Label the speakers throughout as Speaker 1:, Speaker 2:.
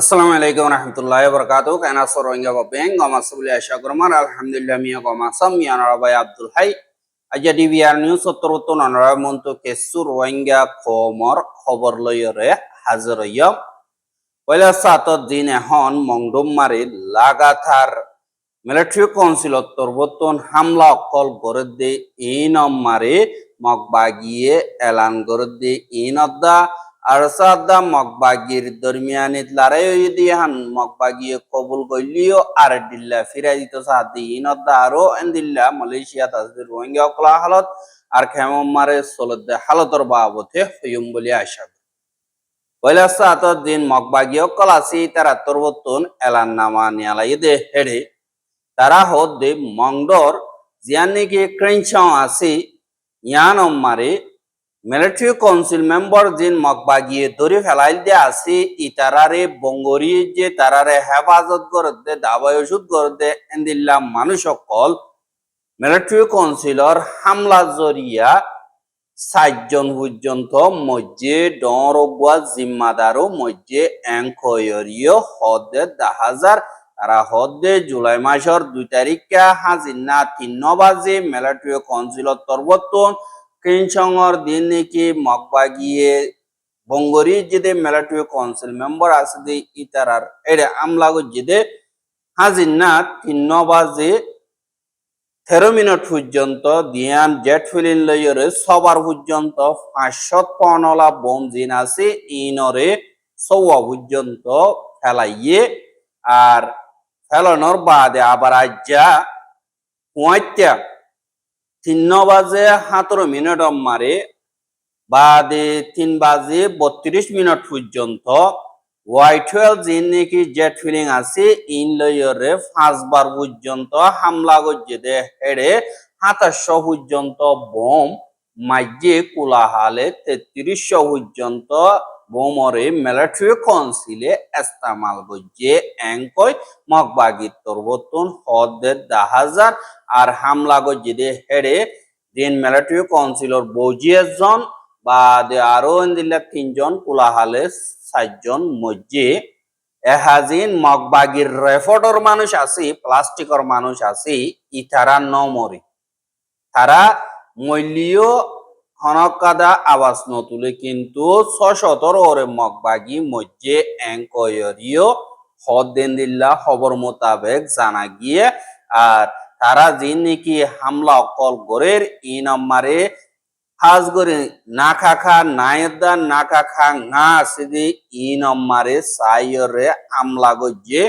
Speaker 1: আসসালামু আলাইকুম রহমতুল্লাহ বরকাতু কেনা সরঙ্গা ববেং গমাসবুলি আশা করমার আলহামদুলিল্লাহ মিয়া গমাসাম মিয়া নরাবাই আব্দুল হাই আজা ডিবিআর নিউজ সত্তরত ননরা মন্ত কেসু রোহিঙ্গা খমর খবর লয়রে হাজির হইয়া পয়লা সাতত দিন এখন মংডুম মারি লাগাতার মিলিটারি কাউন্সিল তরবতন হামলা অকল গড়ে দে ইনম মারি মগবাগিয়ে এলান গড়ে দে ইনদ্দা আর সাদা মগবাগির দরমিয়ানিত লড়াই দিহান মগবাগিয়ে কবুল গলিও আর দিল্লা ফিরাই দিত সাদি ইনদ্দা আরো এন্দিল্লা মালয়েশিয়া তাজদের রোহিঙ্গা অকলা হালত আর খেমম মারে সলদে হালতর বাবতে হইম বলি আশা পয়লা সাত দিন মগবাগিয়ে কলাসি তারা তরবতন এলান নামা নিয়ালাই দে হেড়ে তারা হদ্দে মংডর জিয়ানিকে ক্রেঞ্চাও আসি ইয়ানম মারে মিলিটারি কাউন্সিল মেম্বার জিন মগবাগিয়ে ধরে ফেলাই দিয়ে আসি ইতারারে বঙ্গরি যে তারারে হেফাজত করতে দাবাই ওষুধ করতে এন্দিল্লা মানুষ সকল মিলিটারি কাউন্সিলর হামলা জরিয়া ৬০ জন পর্যন্ত মধ্যে ডরগুয়া জিম্মাদারও মধ্যে এংকয়রিও হদে ১০,০০০ তারা হদে জুলাই মাসের ২ তারিখে হাজিনা ৩ বাজে মিলিটারি কাউন্সিলত তরবতন কিনসংর দিন নাকি মগবাগিয়ে বঙ্গরি যেদে মিলিটারি কাউন্সিল মেম্বার আছে যে ইতারার এরে আমলা যেদে হাজিনা ৩ বাজে ১৩ মিনিট পর্যন্ত দিয়ান জেট ফিলিন লইরে সবার পর্যন্ত ৫০০ পনলা বোম জিন আছে ইনরে সৌয়া পর্যন্ত ফেলাইয়ে আর ফেলানোর বাদে আবার আজ্জা হুঁয়াইত্যা ৩ বাজে ১৭ মিনিট মারে বাদে ৩ বাজে ৩২ মিনিট পর্যন্ত Y12 জিন নাকি জেট ফিলিং আছে ইন লইরে ৫ বার পর্যন্ত হামলা করছে দে হেড়ে ২৭০০ পর্যন্ত বোম মাইজে কোলাহালে ৩৩০০ পর্যন্ত বোমরে মিলিটারি কাউন্সিলে ইস্তেমাল করছে এঙ্কয় মগবাগির তরবতন হদে ১০,০০০ আর হামলা করছে দে হেড়ে দিন মিলিটারি কাউন্সিলর ২২ জন বাদে আরো এন্দিল্লা ৩ জন কোলাহালে ৬০ জন মধ্যে এহাজিন মগবাগির রেফর্ডর মানুষ আছে প্লাস্টিকর মানুষ আছে ইতারা নমরে তারা মূল্য হনকাদা আওয়াজ নতুলে কিন্তু ৬১৭ ওরে মগবাগি মধ্যে এঙ্কয়রিও হদ্দেন্দিল্লা খবর মোতাবেক জানা গিয়ে আর তারা যে নাকি হামলা অকল গড়ের ই নম্বরে হাজ করে নাকা খা নায়দা নাকা খা না আসে ই নম্বরে সাইরে আমলা গজ্জে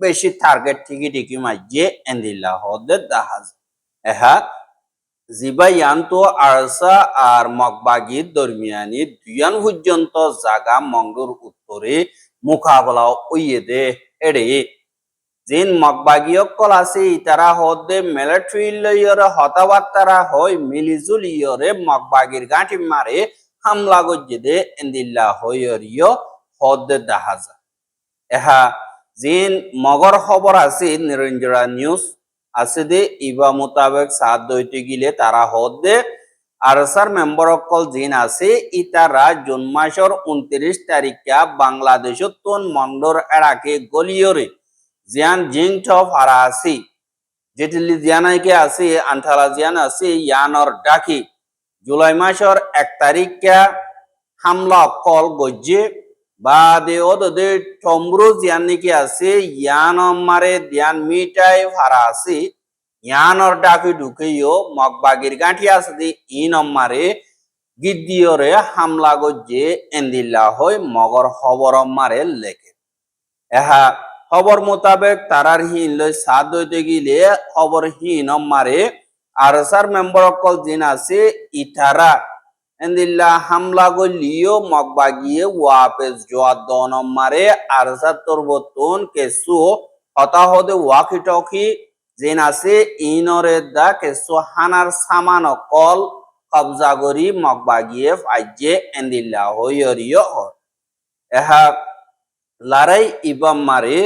Speaker 1: বেশি টার্গেট ঠিকি মাঝে এন্দিল্লা হদে দাহাজ এহা জিবাইয়ান তো আরসা আর মগবাগির দরমিয়ানি দুয়ান পর্যন্ত জাগা মঙ্গর উত্তরে মোকাবেলা ওইয়ে দে এড়ে জিন মগবাগিয় কল আছে ইতারা হদে মিলিটারি লইয়রে হতাবার্তারা হয় মিলিজুলিয়রে মগবাগির গাঁটি মারে হামলা গজ্জে দে এন্দিল্লা হইয়রিয় হদে দাহাজা এহা জিন মগর খবর আছে নিরঞ্জরা নিউজ আছে দে ইবা মোতাবেক সাত দইতে গিলে তারা হদে আরসার মেম্বার অকল জিন আছে ইতারা জুন মাসের ২৯ তারিখা বাংলাদেশত তোন মন্ডর এড়াকে গলিয়রে জিয়ান জিংট ফারা আছি যেটিলি জিয়ানাইকে আছে আন্থালা জিয়ান আছে ইয়ানর ডাকি জুলাই মাসের ১ তারিখা হামলা কল গজ্জে বাদে ওদে টমরু জিয়ান নাকি আছে ইয়ান মারে দিয়ান মিটাই ফারা আছে ইয়ানর ডাকি ঢুকেও মগবাগির গাঁঠি আছে দি ইন মারে গিদ্দিয়রে হামলা গজ্জে এন্দিল্লা হয় মগর খবর মারে লেখে এহা খবর মোতাবেক তারার হিন লই সাত দইতে গিলে খবর হিন মারে আরসার মেম্বার অকল জিন আছে ইতারা এন্দিল্লা হামলা গলিও মগবাগিয়ে ওয়াপেস জোয়াদ দন মারে আরসার তরবতন কেসু হতাহদে ওয়াকি টকি জিন আছে ইনরে দা কেসু হানার সামান অকল কবজা করি মগবাগিয়ে ফাইজে এন্দিল্লা হইয়রিয় এহা লড়াই ইবাম মারে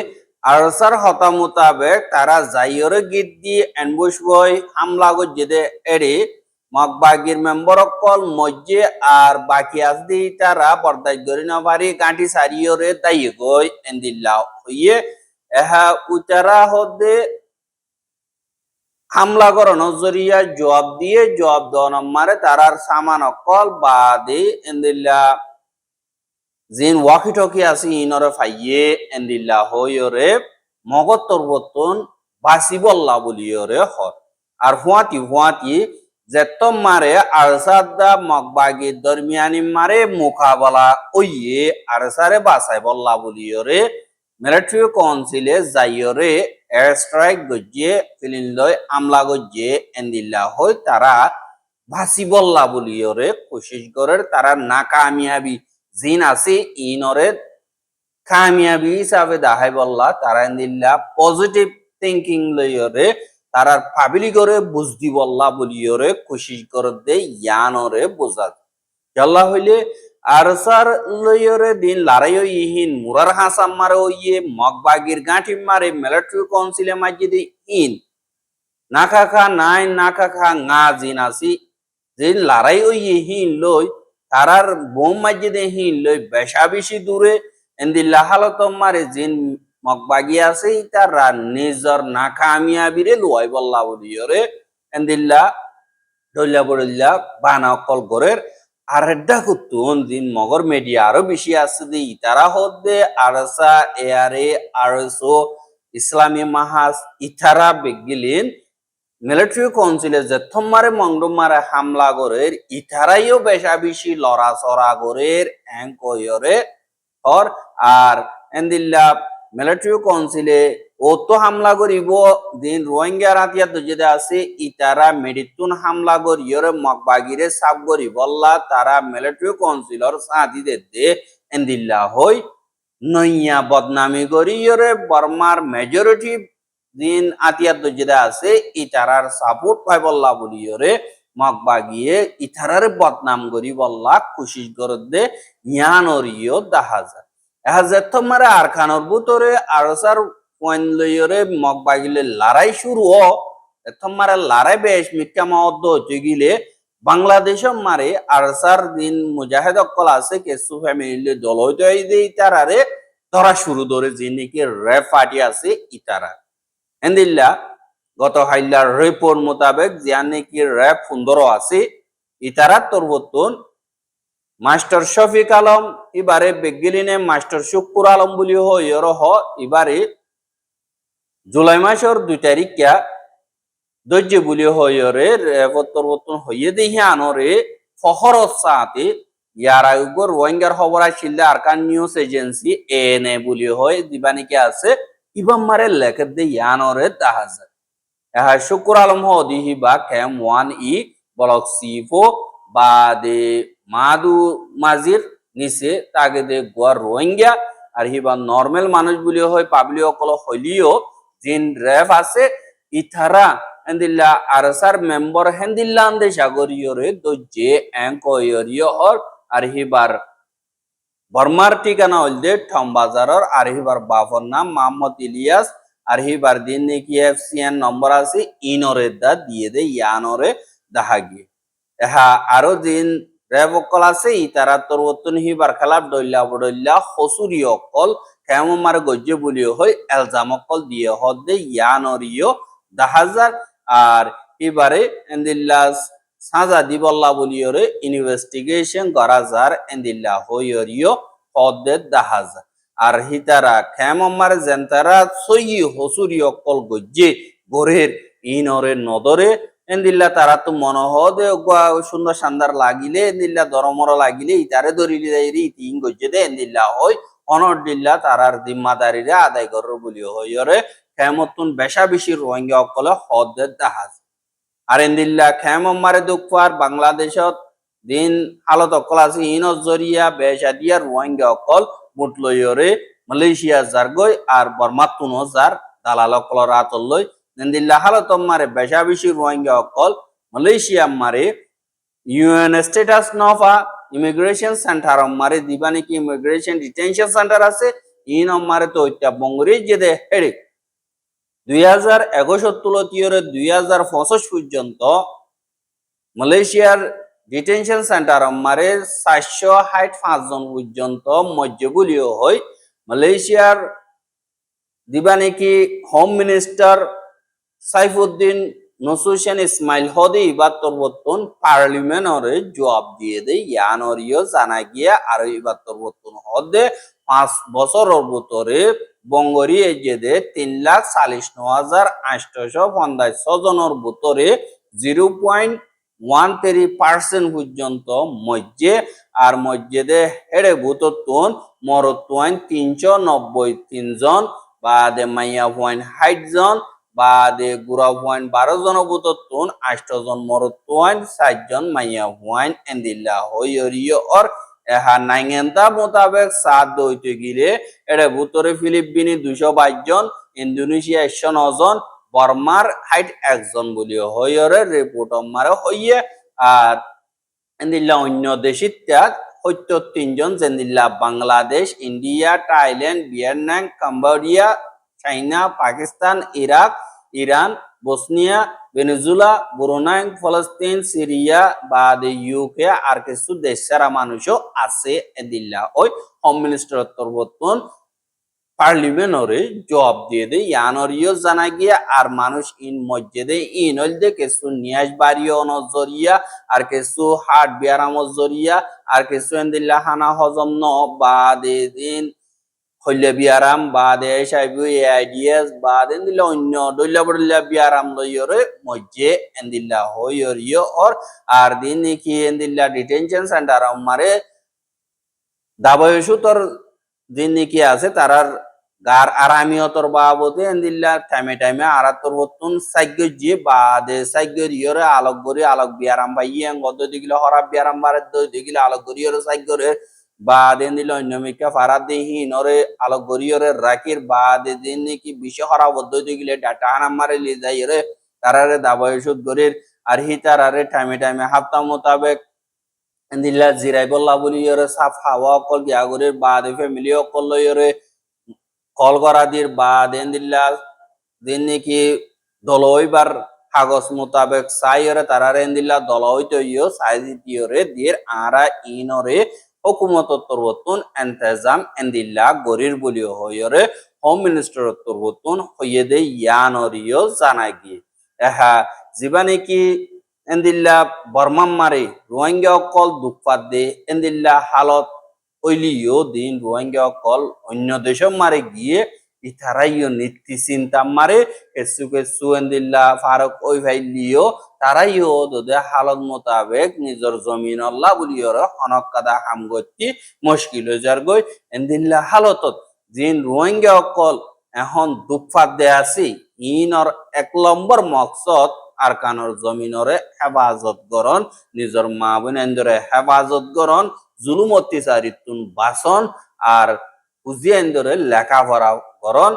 Speaker 1: আরসার হতা মোতাবেক তারা যাইয়রে গিদ্দি এনবুশ বই হামলা গজ্জে দে এড়ে মগবাগির মেম্বার অকল মজ্জে আর বাকি আসদি তারা বরদাই ধরি না পারি গাঁটি সারিয়রে দাইয়ে গই এন্দিল্লা হইয়ে এহা উতারা হদে হামলা করানো জরিয়া জবাব দিয়ে জবাব দেওয়ান মারে তারার সামান অকল বাদে এন্দিল্লা জিন ওয়াকি টকি আছে ইনরে ফাইয়ে এন্দিল্লা হইরে মগত তরবতন বাসি বল্লা বলিয়রে হর আর হুয়াতি যে মারে আরসাদা মগবাগি দরমিয়ানি মারে মোকাবেলা ওইয়ে আরসারে বাসাই বল্লা বলিয়রে মিলিটারি কাউন্সিলে যাইয়রে এয়ার স্ট্রাইক গজ্জে ফিলিনলয় আমলা গজ্জে এন্দিল্লা হই তারা ভাসি বল্লা বলিয়রে কোশিশ করে তারা নাকামিয়াবি জিন আছে ইনরে কামিয়াবি হিসাবে দাহাই বল্লা তারা এন্দিল্লা পজিটিভ থিঙ্কিং লইয়রে তারার পাবলি করে বুঝদি বল্লা বলিয়রে কোশিশ করে দে ইয়ানরে বোঝা জাল্লা হইলে আরসার লইয়রে দিন লারাইও ইহিন মুরার হাসাম মারে ওইয়ে মগবাগির গাঁঠি মারে মিলিটারি কাউন্সিলে মাজিদে ইন নাখা খা নাই নাখা খা ngা জিন আসি জিন লারাই ওইয়ে হিন লই তারার বোম মাজিদে হিন লই বেশা বেশি দূরে এন্দিল্লা হালত মারে জিন মগবাগি আছে তারা নিজর নাকামিয়াবিরে লুয়াই বল্লা বলিয়রে এন্দিল্লা দইলা বড়িল্লা বানা কল গরের আর হেডা কুতুন দিন মগর মিডিয়া আরো বেশি আছে দি তারা হদে আরসা এয়ারে আরসো ইসলামী মাহাজ ইতারা বেগিলিন মিলিটারি কাউন্সিলে যে থম্মারে মংডমারে হামলা গরের ইতারাইও বেশা বেশি লড়া চড়া গরের কয়রে হর আর এন্দিল্লা মিলিটারি কাউন্সিলে ও তো হামলা করিব দিন রোহিঙ্গা রাতিয়া যেটা আছে ইতারা মেডিতুন হামলা করিয়রে মগবাগিরে সাব করি বল্লা তারা মিলিটারি কাউন্সিলর সাথী দে এন্দিল্লা হই নইয়া বদনামি করিয়রে বর্মার মেজরিটি দিন আতিয়াত যেটা আছে ইতারার সাপোর্ট পাই বল্লা বলিয়রে মগবাগিয়ে ইতারারে বদনাম করি বল্লা কোশিশ করে দে ইয়ানরিও দেখা যায় এহাজের তোমারে আরখানোর ভিতরে আরসার পয়েন্ট লইয়রে মগবাগিলে লড়াই শুরু তোমারে লড়াই বেশ মিক্কা মহদ্দ হতে গিলে বাংলাদেশ মারে আরসার দিন মুজাহিদ অকল আছে কেসু ফ্যামিলি দল হইতে ইতারারে ধরা শুরু ধরে যে নাকি র্যাব পার্টি আছে ইতারা এন্দিল্লা গত হাইলার রিপোর্ট মোতাবেক যে নাকি র্যাব 15 আছে ইতারা তরবতন মাস্টার শফিক আলম এবারে বেগিলিনে মাস্টার শুকুর আলম বলি হইর হ এবারে জুলাই মাসের 2 তারিখা দৈর্য বলি হইরে পরিবর্তন হইয়ে দেখি আনরে ফহরত সাথে ইয়ার আগর রোহিঙ্গার খবর আসছিল আরকান নিউজ এজেন্সি এএনএ বলি হয় দিবানিকে আছে ইবাম মারে লেখে দে ইয়ানরে তাহাজ এহা শুকুর আলম হদিহি বা ক্যাম 1 ই ব্লক সি4 বা দে মাদু মাজির নিচে তাকে দে গোয়ার রোহিঙ্গা আর হিবা নর্মাল মানুষ বলি হয় পাবলিক অকল হইলিও জিন রেফ আছে ইথারা এন্দিল্লা আরসার মেম্বার হেন্দিল্লা আন্দে সাগরিয়রে দজ্জে এঙ্কয়রিয় হর আর হিবার বর্মার ঠিকানা হইলে ঠম বাজারর আর হিবার বাফর নাম মোহাম্মদ ইলিয়াস আর হিবার দিন নাকি এফসিএন নম্বর আছে ইনরে দা দিয়ে দে ইয়ানরে দেখা গিয়ে এহা আরো দিন রেবকল আছে ইতারা তরবতন হিবার খেলাপ ডইল্লা হসুরি অকল কেমন মারে গজ্জে বলিও হয় এলজাম অকল দিয়ে হদে ইয়ানরিও দাহাজার আর এবারে এন্দিল্লা সাজা দিবল্লা বলিওরে ইনভেস্টিগেশন করা যার এন্দিল্লা হইয়রিও হদে দাহাজার আর হিতারা কেমন মারে জেন্তারা সই হসুরি অকল গজ্জে গোরের ইনরে নদরে এন্দিল্লা তারা তো মনে হদে সুন্দর শানদার লাগিলে এন্দিল্লা দরমর লাগিলে ইতারে ধরিলে যাইরি তিন গজ্জে দে এন্দিল্লা হয় অনর দিল্লা তারার জিম্মাদারিরে আদায় করর বলি হইরে খেমতুন বেশা বেশি রোহিঙ্গা অকলে হদে দাহাজ আর এন্দিল্লা খেম মারে দুঃখার বাংলাদেশত দিন হালত অকল আছে ইনর জরিয়া বেশা দিয়া রোহিঙ্গা অকল মুট লইরে মালয়েশিয়া যার গই আর বর্মাতুন যার দালাল অকল রাতল লই এন্দিল্লা হালত মারে বেশা বেশি রোহিঙ্গা অকল মালয়েশিয়া মারে ইউএন স্ট্যাটাস নফা ইমিগ্রেশন সেন্টার মারে দিবানি কি ইমিগ্রেশন ডিটেনশন সেন্টার আছে ইন মারে তো ইত্যা বঙ্গরি যেদে হেড়ে 2021 তুলতীয়রে 2025 পর্যন্ত মালয়েশিয়ার ডিটেনশন সেন্টার মারে 465 জন পর্যন্ত মধ্যগুলিও হয় মালয়েশিয়ার দিবা নাকি হোম মিনিস্টার সাইফুদ্দিন নসুসেন ইসমাইল হদি ইবাত্তর বর্তন পার্লিমেন্টরে জবাব দিয়ে দেয় ইয়ানরিও জানা গিয়া আর ইবাত্তর বর্তন হদে 5 বছরের ভিতরে বঙ্গরি এজেদে 3,46,856 জনের ভিতরে 0.13% পর্যন্ত মধ্যে আর মধ্যে হেড়ে ভূতত্বন মরত্বন 393 জন বাদে মাইয়া পয়েন্ট 60 জন বাদে গুড়া পয়েন্ট 12 জন ভূতত্বন 8 জন মরত্বন 7 জন মাইয়া পয়েন্ট এন্দিল্লা হইরিও অর এহা নাইঙ্গেন্তা মোতাবেক 7 দইতে গিলে এড়ে ভূতরে ফিলিপিনি 222 জন ইন্দোনেশিয়া 109 জন বর্মার 61 জন বলিও হইরে রিপোর্ট মারে হইয়ে আর এন্দিল্লা অন্য দেশিত্যা 73 জন যেন্দিল্লা Bangladesh India Thailand Vietnam Cambodia China Pakistan Iraq Iran Bosnia Venezuela Brunei ফলস্তিন সিরিয়া বাদে ইউকে আর কিছু দেশের মানুষও আছে এদিল্লা ওই হোম মিনিস্টার তরবতন পার্লিমেন্টরে জবাব দিয়ে দেয় ইয়ানরিও জানা গিয়া আর মানুষ ইন মসজিদে ইন হইলদে কিছু নিয়াজ বাড়িও নজরিয়া আর কিছু হাট বিয়ারাম জরিয়া আর কিছু এন্দিল্লা হানা হজম ন বাদে দিন হইলে বিয়ারাম বাদে সাইবু আইডিয়াস বাদে এন্দিল্লা অন্য দইলা বড়িলা বিয়ারাম লইরে মসজে এন্দিল্লা হইরিও অর আর দিন কি এন্দিল্লা ডিটেনশন সেন্টার মারে দাবয়সু তোর দিন কি আছে তারার গার আরামিয়তর বাবদে এন্দিল্লা টাইমে টাইমে আরাতর বতুন সাইগজি বাদে সাইগরিয়রে আলোক গরি আলোক বিয়ারাম ভাইয়ে গদ দিগিলা হরাব বিয়ারাম বারে দিগিলা আলোক গরিয়রে সাইগরে বাদে এন্দিল অন্যমিকা ফারাদ দেহি নরে আলোক গরিয়রে রাকির বাদে দিন কি বিশ্ব হরা বদ্ধ দিগিলে ডাটা নাম্বারে লি যাইরে তারারে দাবয়সুদ গরির আর হি তারারে টাইমে টাইমে হাফতা মোতাবেক এন্দিল্লা জিরাই বল্লা বলিয়রে সাফ হাওয়া অকল গিয়াগরের বাদে ফ্যামিলি অকল লইরে কল করা দির বাদ এন্দিল্লা দিন নাকি দলইবার কাগজ মোতাবেক সাইরে তারারে এন্দিল্লা দলই তৈয় সাইজিটিয়রে দির আরা ইনরে হুকুমত তরবতুন ইন্তজাম এন্দিল্লা গরির বলিও হইরে হোম মিনিস্টার তরবতুন হইয়ে দে ইয়ানরিও জানাই গিয়ে এহা জীবানে কি এন্দিল্লা বর্মাম মারে রোহিঙ্গা অকল দুঃপাত দে এন্দিল্লা হালত ওইলিও দিন রোহিঙ্গা অকল অন্য দেশম মারে গিয়ে ইতারাইও নীতি চিন্তা মারে কেসু কেসু এন্দিল্লা ফারুক ওই ভাইলিও তারাইও দোদে হালত মোতাবেক নিজর জমিন আল্লাহ বলিওর হনক কাদা হাম গতি মুশকিল হয়ে যার গই এন্দিল্লা হালতত দিন রোহিঙ্গা অকল এখন দুঃপাত দে আছি ইনর 1 নম্বর মকসদ আরকানর জমিনরে হেফাজত করন নিজর মা বোনেন্দরে হেফাজত করন জুলুম অত্যাচারিতুন বাসন আর উজিয়েন্দরে লেখাপড়া করন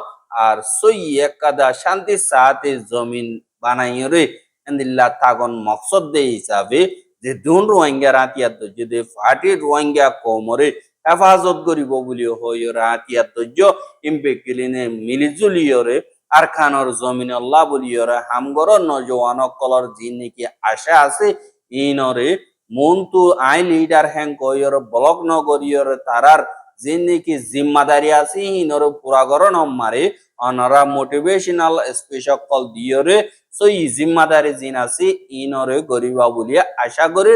Speaker 1: আর সই একাদা শান্তি সাথে জমিন বানাইরে এন্দিল্লা তাগন মকসদ দে হিসাবে যে দুন রোহিঙ্গা রাতিয়াত যদি ফাটি রোহিঙ্গা কোমরে হেফাজত করিব বলি হই রাতিয়াত ইম্পেকিলিনে মিলিজুলিয়রে আর খানর জমিন আল্লাহ বলিয়রে হামগর নজওয়ান কলর জিন নাকি আশা আছে ইনরে মন্তু আই লিডার হ্যাং কইর ব্লক নগরীয়র তারার জিন নাকি জিম্মাদারি আছে ইনরে পুরা করন মারে অনরা মোটিভেশনাল স্পেশাল কল দিয়রে সই জিম্মাদারি জিন আছে ইনরে গরিবা বলিয়া আশা করে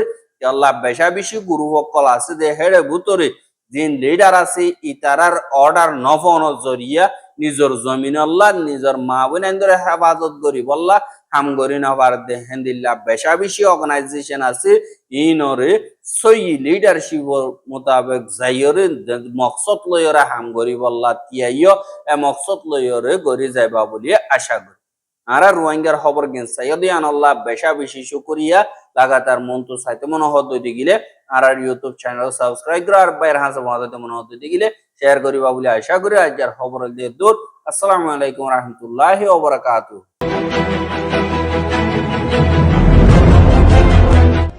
Speaker 1: আল্লাহ বেশা বেশি গুরু কল আছে দে হেড়ে ভুতরে জিন লিডার আছে ইতারার অর্ডার নফন জরিয়া নিজর জমিন আল্লাহ নিজর মা বোনেন্দরে হেফাজত করি বললা হাম করি না পার দে হেন্দিল্লা বেশা বেশি অর্গানাইজেশন আছে ইনরে সই লিডারশিপ মোতাবেক যাইরে মকসদ লইরে হাম করি বললা তিয়াইও এ মকসদ লইরে গরি যাইবা বলিয়া আশা করি আর রোহিঙ্গার খবর গেন সাইয়দি আনাল্লাহ বেশা বেশি শুকরিয়া লাগাতার মন তো চাইতে মনে হতে গিলে আর ইউটিউব চ্যানেল সাবস্ক্রাইব করে আর বাইরে হাসা মহাতে মনে হতে গিলে শেয়ার করিবা বলে আশা করি আজ যার খবর দিয়ে দূর আসসালামু আলাইকুম রহমতুল্লাহি ওয়া বারাকাতুহু।